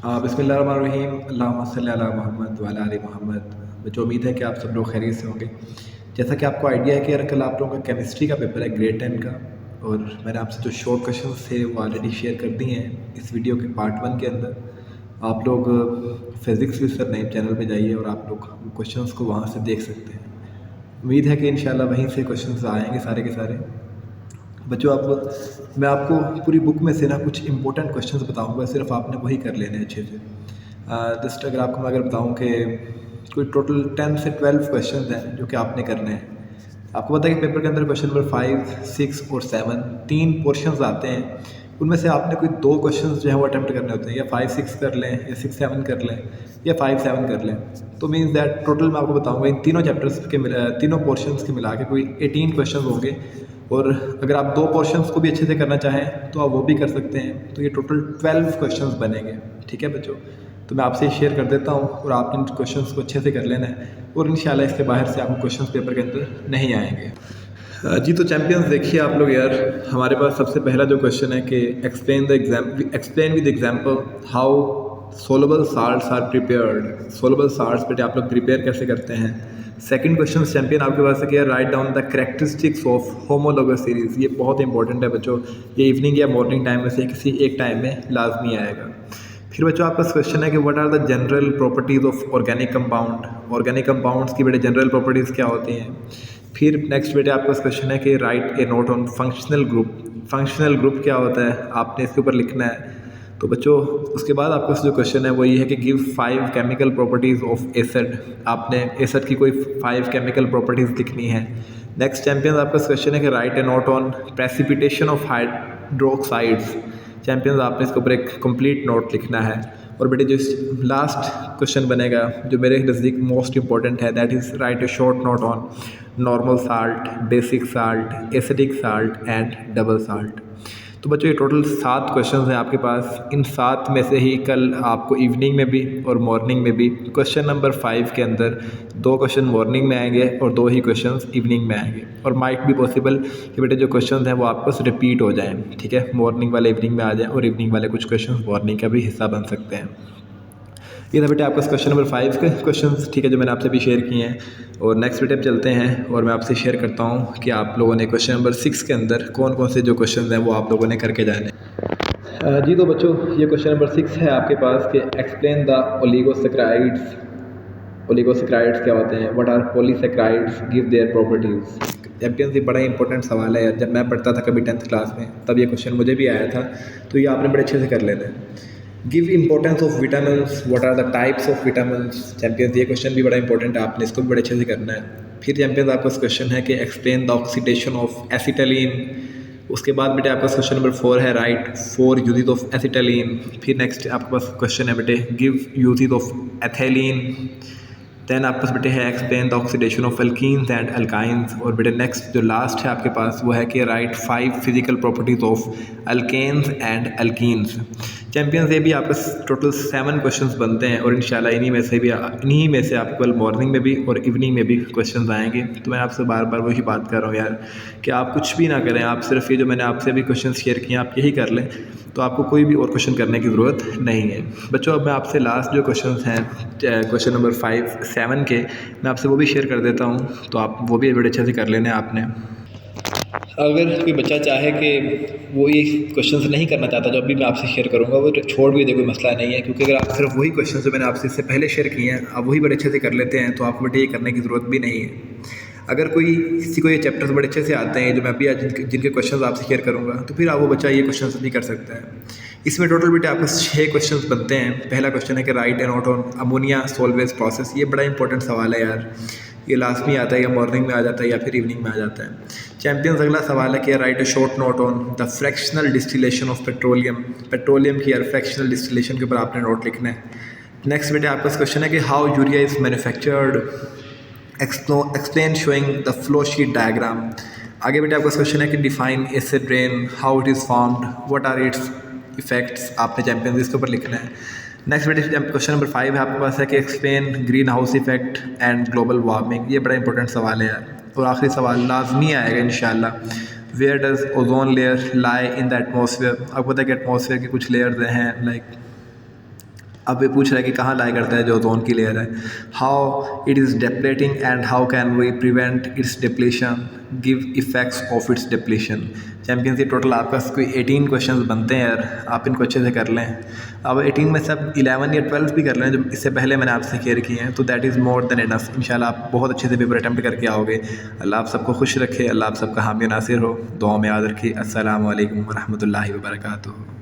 बिस्मिल्लाहिर्रहमानिर्रहीम अल्लाहुम्मा सल्ली अला मुहम्मद व अला आलि मोहम्मद। मुझे उम्मीद है कि आप सब लोग खैरियत से होंगे। जैसा कि आपको आइडिया है कि यार कल आप लोगों का केमिस्ट्री का पेपर है ग्रेड 10 का, और मैंने आपसे जो शॉर्ट क्वेश्चंस थे वो ऑलरेडी शेयर कर दिए हैं इस वीडियो के पार्ट 1 के अंदर। आप लोग फिज़िक्स विद सर नए चैनल पे जाइए और आप लोग क्वेश्चंस को वहाँ से देख सकते हैं। उम्मीद है कि इंशाल्लाह वहीं से क्वेश्चंस आएंगे सारे के सारे। बच्चों, आप मैं आपको पूरी बुक में से ना कुछ इंपॉर्टेंट क्वेश्चंस बताऊंगा, सिर्फ आपने वही कर लेने हैं अच्छे से। जस्ट अगर आपको मैं बताऊं कि कोई टोटल 10 से 12 क्वेश्चंस हैं जो कि आपने करने हैं। आपको पता है कि पेपर के अंदर क्वेश्चन नंबर 5, 6 और 7 तीन पोर्शंस आते हैं। उनमें से आपने कोई 2 क्वेश्चंस जो है वो अटैम्प्ट करने होते हैं, या 5, 6 कर लें, या 6, 7 कर लें, या 5, 7 कर लें। तो मीन्स दैट टोटल मैं आपको बताऊंगा इन तीनों चैप्टर्स के तीनों पोर्शंस के मिला के कोई 18 क्वेश्चन होंगे। और अगर आप 2 पोर्शंस को भी अच्छे से करना चाहें तो आप वो भी कर सकते हैं। तो ये टोटल 12 क्वेश्चंस बनेंगे। ठीक है बच्चों, तो मैं आपसे शेयर कर देता हूँ और आपने इन क्वेश्चंस को अच्छे से कर लेना है, और इंशाल्लाह इसके बाहर से आपको क्वेश्चंस पेपर के अंदर नहीं आएंगे। जी तो चैंपियंस, देखिए आप लोग यार, हमारे पास सबसे पहला जो क्वेश्चन है कि explain with example how soluble salts are prepared. Soluble salts बेटे आप लोग प्रिपेयर कैसे करते हैं। सेकंड क्वेश्चन चैंपियन आपके पास है कि write down the characteristics of homologous series. ये बहुत इंपॉर्टेंट है बच्चों, ये इवनिंग या मॉर्निंग टाइम में से किसी एक टाइम में लाजमी आएगा। फिर बच्चों आपका क्वेश्चन है कि what are the general properties of organic compound. Organic compounds की बेटे जनरल प्रॉपर्टीज़ क्या होती हैं। फिर नेक्स्ट बेटे आपका क्वेश्चन है कि write a note on functional group. Functional group क्या होता है, आपने इसके ऊपर लिखना है। तो बच्चों उसके बाद आपका जो क्वेश्चन है वो ये है कि give 5 chemical properties of acid. आपने एसिड की कोई 5 केमिकल प्रॉपर्टीज़ लिखनी है। नेक्स्ट चैंपियंस आपका क्वेश्चन है कि write a note on precipitation of hydroxides. Champions आपने इसके ऊपर एक कंप्लीट नोट लिखना है। और बेटे जो लास्ट क्वेश्चन बनेगा जो मेरे नज़दीक मोस्ट इंपॉर्टेंट है, that is right A short note on normal salt, basic salt, acidic salt and double salt. तो बच्चों ये टोटल 7 क्वेश्चंस हैं आपके पास। इन 7 में से ही कल आपको इवनिंग में भी और मॉर्निंग में भी क्वेश्चन नंबर 5 के अंदर 2 क्वेश्चन मॉर्निंग में आएंगे और 2 ही क्वेश्चंस इवनिंग में आएंगे। और माइट भी पॉसिबल कि बेटे जो क्वेश्चंस हैं वो आपस रिपीट हो जाएं। ठीक है, मॉर्निंग वाले इवनिंग में आ जाएँ और इवनिंग वाले कुछ क्वेश्चन मॉर्निंग का भी हिस्सा बन सकते हैं। ये था बेटे आपका क्वेश्चन नंबर 5 के क्वेश्चंस, ठीक है, जो मैंने आपसे भी शेयर किए हैं। और नेक्स्ट बेटे अब चलते हैं और मैं आपसे शेयर करता हूँ कि आप लोगों ने क्वेश्चन नंबर 6 के अंदर कौन कौन से जो क्वेश्चन हैं वो आप लोगों ने करके जाने। जी तो बच्चों ये क्वेश्चन नंबर 6 है आपके पास कि एक्सप्लेन द ओलिगोसेक्राइड्स। ओलिगोसेक्राइड्स क्या होते हैं, what are polysaccharides, give their properties. Champions ये बड़ा इंपॉर्टेंट सवाल है यार, जब मैं पढ़ता था कभी 10th क्लास में तब ये क्वेश्चन मुझे भी आया था, तो ये आपने बड़े अच्छे से कर लेना है। Give importance of vitamins, what are the types of vitamins. Champions ये क्वेश्चन भी बड़ा इंपॉर्टेंट है, आपने इसको भी बड़े अच्छे से करना है। फिर चैंपियंस आपका क्वेश्चन है कि एक्सप्लेन द ऑक्सीडेशन ऑफ एसिटालीन। उसके बाद बेटे आपका क्वेश्चन नंबर 4 है राइट 4 यूजेस ऑफ एसिटालीन। फिर नेक्स्ट आपके पास क्वेश्चन है बेटे give uses of ethylene. Then आपके पास बेटे है explain the oxidation of alkenes and alkynes. और बेटे नेक्स्ट जो लास्ट है आपके पास वो है कि write 5 physical properties of alkanes and alkenes. Champions ये भी आपके टोटल 7 क्वेश्चंस बनते हैं और इंशाल्लाह इन्हीं में से आपको कल मॉर्निंग में भी और इवनिंग में भी क्वेश्चंस आएंगे। तो मैं आपसे बार बार वही बात कर रहा हूँ यार कि आप कुछ भी ना करें, आप सिर्फ ये जो मैंने आपसे भी क्वेश्चन शेयर किए आप यही कर लें, तो आपको कोई भी और क्वेश्चन करने की ज़रूरत नहीं है। बच्चों अब मैं आपसे लास्ट जो क्वेश्चन हैं क्वेश्चन नंबर 5, 7 के, मैं आपसे वो भी शेयर कर देता हूँ, तो आप वो भी बड़े अच्छे से कर लेने आपने। अगर कोई बच्चा चाहे कि वो ये क्वेश्चन नहीं करना चाहता जो अभी मैं आपसे शेयर करूँगा, वो छोड़ भी दे, कोई मसला नहीं है, क्योंकि अगर आप सिर्फ वही क्वेश्चन जो मैंने आपसे इससे पहले शेयर किए हैं आप वही बड़े अच्छे से कर लेते हैं तो आपको बेटे ये करने की ज़रूरत भी नहीं है। अगर कोई किसी को ये चैप्टर्स बड़े अच्छे से आते हैं जो मैं अभी आज जिनके क्वेश्चन आपसे शेयर करूँगा, तो फिर आप वो बच्चा ये क्वेश्चन भी कर सकता है। इसमें टोटल बेटे आपको 6 क्वेश्चन बनते हैं। पहला क्वेश्चन है कि write a note on ammonia Solvay process. ये बड़ा इंपॉर्टेंट सवाल है यार, ये लास्ट में आता है या मॉर्निंग में आ जाता है या फिर इवनिंग में आ जाता है। चैंपियंस अगला सवाल है कि write A short note on the fractional distillation of petroleum. Petroleum की यार फ्रैक्शनल डिस्टिलेशन के ऊपर आपने नोट लिखना है। नेक्स्ट बेटे आपका क्वेश्चन है कि how urea is manufactured, explain showing the flow sheet diagram. आगे बेटे आपका क्वेश्चन है कि define acid rain, how it is formed, what are its effects. आपने चैंपियंस इसके ऊपर लिखना है। नेक्स्ट बेटे क्वेश्चन नंबर 5 है आपके पास है कि explain green house effect and global warming. ये बड़ा इंपॉर्टेंट सवाल है यार। और आखिरी सवाल लाजमी आएगा इंशाल्लाह, where does ozone layer lie in the atmosphere. आपको पता है कि एटमॉस्फेयर के कुछ लेयर्स हैं लाइक अब ये पूछ रहा है कि कहाँ लाया करता है जो ओजोन की लेयर है, how it is depleting and how can we prevent its depletion, give effects of its depletion. Champions ये टोटल आपका कोई 18 क्वेश्चंस बनते हैं यार, आप इनको अच्छे से कर लें। अब 18 में सब 11 या 12 भी कर लें जो इससे पहले मैंने आपसे क्लियर किए हैं, तो that is more than enough. इंशाल्लाह आप बहुत अच्छे से पेपर अटैम्प्ट करके आओगे। अल्लाह आप सबको खुश रखे, अल्लाह आप सबका हामी नासिर हो। दुआ में याद रखिए। अस्सलामु अलैकुम वरहमतुल्लाहि वबरकातुहू।